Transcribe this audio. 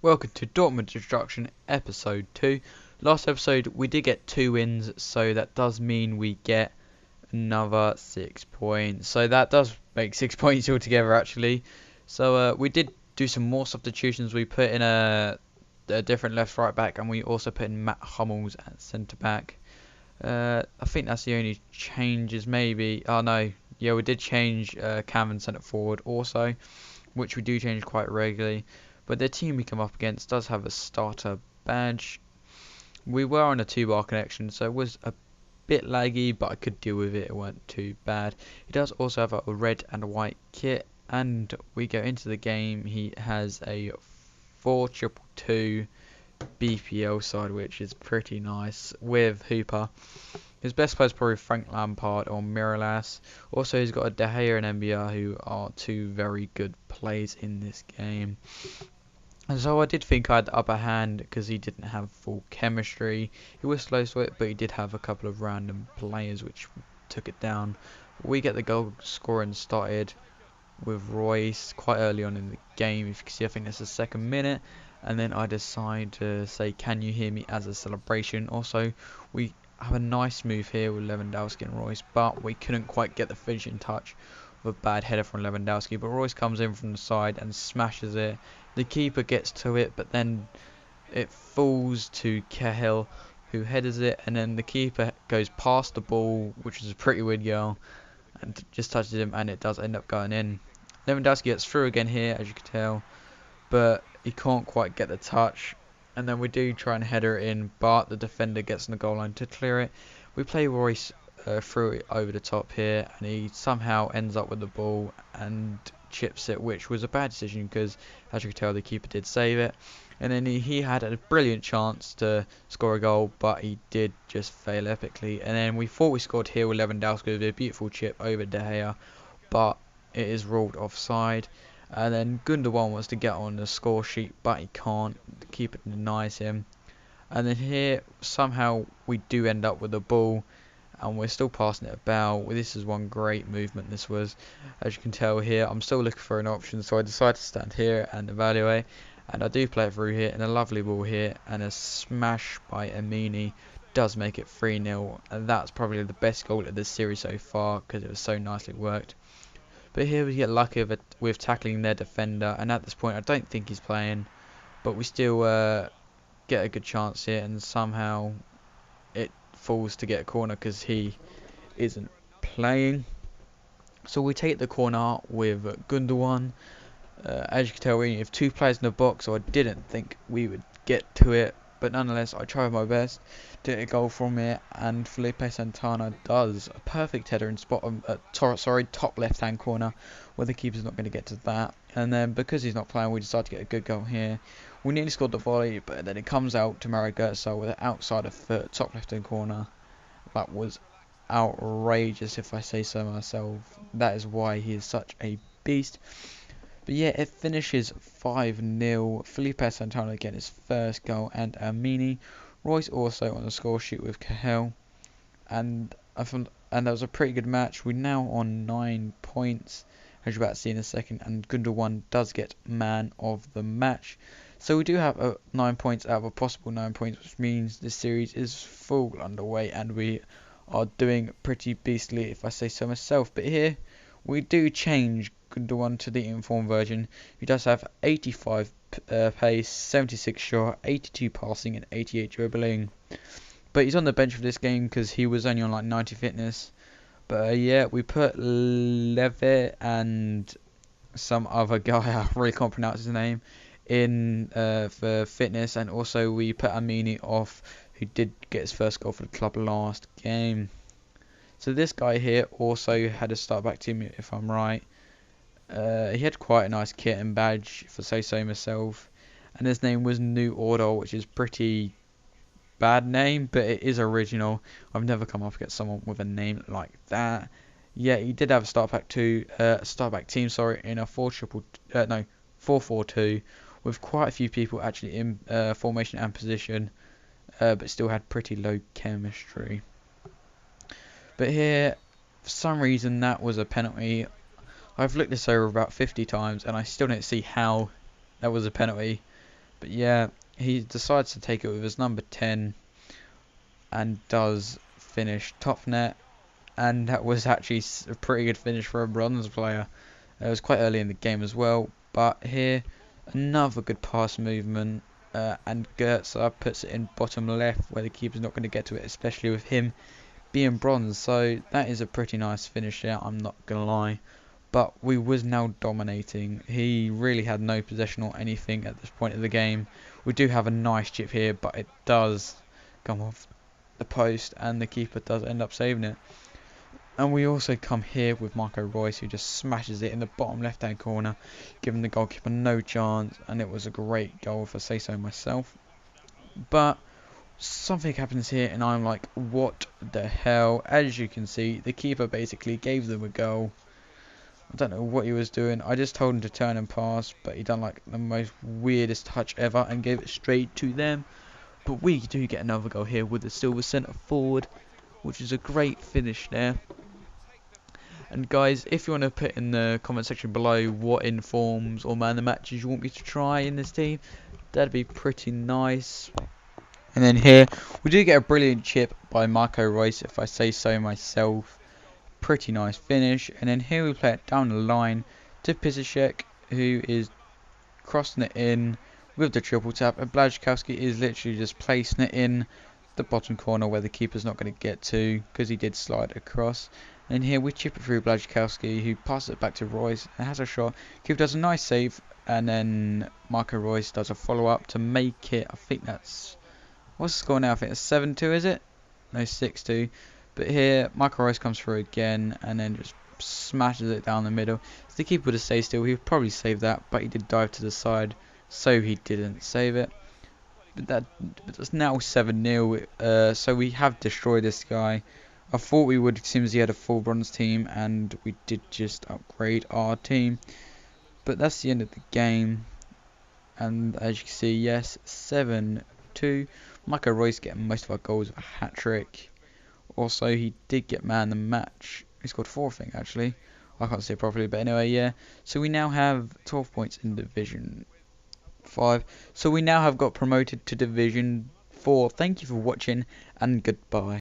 Welcome to Dortmund Destruction episode 2. Last episode we did get 2 wins, so that does mean we get another 6 points. So that does make 6 points altogether actually. So we did do some more substitutions. We put in a different left right back, and we also put in Matt Hummels at centre back. I think that's the only changes maybe. Oh no, yeah, we did change Cameron centre forward also, which we do change quite regularly. But the team we come up against does have a starter badge. We were on a 2-bar connection, so it was a bit laggy, but I could deal with it. It weren't too bad. He does also have a red and a white kit, and we go into the game. He has a 4-2-2 BPL side, which is pretty nice with Hooper. His best player is probably Frank Lampard or Miralas. Also, he's got a De Gea and MBR, who are two very good plays in this game. And so I did think I had the upper hand because he didn't have full chemistry. He was slow to it, but he did have a couple of random players which took it down. We get the goal scoring started with Royce quite early on in the game. If you can see, I think that's the 2nd minute. And then I decide to say, "Can you hear me?" as a celebration. Also, we have a nice move here with Lewandowski and Royce, but we couldn't quite get the finishing touch with a bad header from Lewandowski. But Royce comes in from the side and smashes it. The keeper gets to it, but then it falls to Cahill, who headers it, and then the keeper goes past the ball, which is a pretty weird goal, and just touches him, and it does end up going in. Lewandowski gets through again here, as you can tell, but he can't quite get the touch. And then we do try and header it in, but the defender gets on the goal line to clear it. We play Royce through it over the top here, and he somehow ends up with the ball and chips it, which was a bad decision because, as you can tell, the keeper did save it. And then he had a brilliant chance to score a goal, but he did just fail epically. And then we thought we scored here with Lewandowski with a beautiful chip over De Gea, but it is ruled offside. And then Gundogan wants to get on the score sheet, but he can't. The keeper denies him. And then here, somehow, we do end up with the ball, and we're still passing it about. This is one great movement, this was. As you can tell here, I'm still looking for an option, so I decide to stand here and evaluate. And I do play it through here, and a lovely ball here, and a smash by Amini does make it 3-0. And that's probably the best goal of this series so far, because it was so nicely worked. But here we get lucky with tackling their defender, and at this point I don't think he's playing, but we still get a good chance here, and somehow it falls to get a corner because he isn't playing. So we take the corner with Gundogan. As you can tell, we have 2 players in the box, so I didn't think we would get to it, but nonetheless I tried my best to get a goal from it, and Felipe Santana does a perfect header in top left hand corner, where the keeper's not going to get to that. And then because he's not playing, we decide to get a good goal here. We nearly scored the volley, but then it comes out to Mario Götze with an outside of foot, top left hand corner. That was outrageous, if I say so myself. That is why he is such a beast. But yeah, it finishes 5-0. Felipe Santana getting his first goal, and Amini. Royce also on the score sheet with Cahill. And that was a pretty good match. We're now on 9 points, as you're about to see in a second. And Gundogan does get man of the match. So we do have 9 points out of a possible 9 points, which means this series is full underway, and we are doing pretty beastly, if I say so myself. But here we do change Gundogan to the informed version. He does have 85 pace, 76 shot, 82 passing, and 88 dribbling. But he's on the bench for this game because he was only on like 90 fitness. But yeah, we put Levitt and some other guy, I really can't pronounce his name, in for fitness, and also we put Amini off, who did get his first goal for the club last game. So this guy here also had a start back team, if I'm right. He had quite a nice kit and badge, if I say so myself, and his name was New Order, which is pretty bad name, but it is original. I've never come up against someone with a name like that. Yeah, he did have a start back team, in a 4-4-2, with quite a few people actually in formation and position, but still had pretty low chemistry. But here, for some reason, that was a penalty. I've looked this over about 50 times and I still don't see how that was a penalty. But yeah, he decides to take it with his number 10 and does finish top net. And that was actually a pretty good finish for a bronze player. It was quite early in the game as well. But here, another good pass movement. And Goetze puts it in bottom left where the keeper's not going to get to it, especially with him being bronze. So that is a pretty nice finish there, I'm not going to lie. But we was now dominating. He really had no possession or anything at this point of the game. We do have a nice chip here, but it does come off the post and the keeper does end up saving it. And we also come here with Marco Reus, who just smashes it in the bottom left hand corner, giving the goalkeeper no chance, and it was a great goal if I say so myself. But something happens here and I'm like, what the hell? As you can see, the keeper basically gave them a goal. I don't know what he was doing. I just told him to turn and pass, but he done like the most weirdest touch ever and gave it straight to them. But we do get another goal here with the silver centre forward, which is a great finish there. And guys, if you want to put in the comment section below what informs or man the matches you want me to try in this team, that'd be pretty nice. And then here, we do get a brilliant chip by Marco Reus, if I say so myself. Pretty nice finish. And then here we play it down the line to Pisicek, who is crossing it in with the triple tap. And Blazkowski is literally just placing it in the bottom corner where the keeper's not going to get to, because he did slide across. And here we chip it through Blazkowski, who passes it back to Reus and has a shot. Keeper does a nice save, and then Marco Reus does a follow-up to make it, I think that's, what's the score now? I think it's 7-2, is it? No, 6-2. But here, Marco Reus comes through again, and then just smashes it down the middle. If the keeper would have stayed still, he would probably save that, but he did dive to the side, so he didn't save it. But that's now 7-0, so we have destroyed this guy. I thought we would, seems he had a full bronze team, and we did just upgrade our team. But that's the end of the game. And as you can see, yes, 7-2. Marco Reus getting most of our goals with a hat-trick. Also, he did get man the match. He scored 4, I think, actually. I can't see it properly, but anyway, yeah. So we now have 12 points in Division 5. So we now have got promoted to Division 4. Thank you for watching, and goodbye.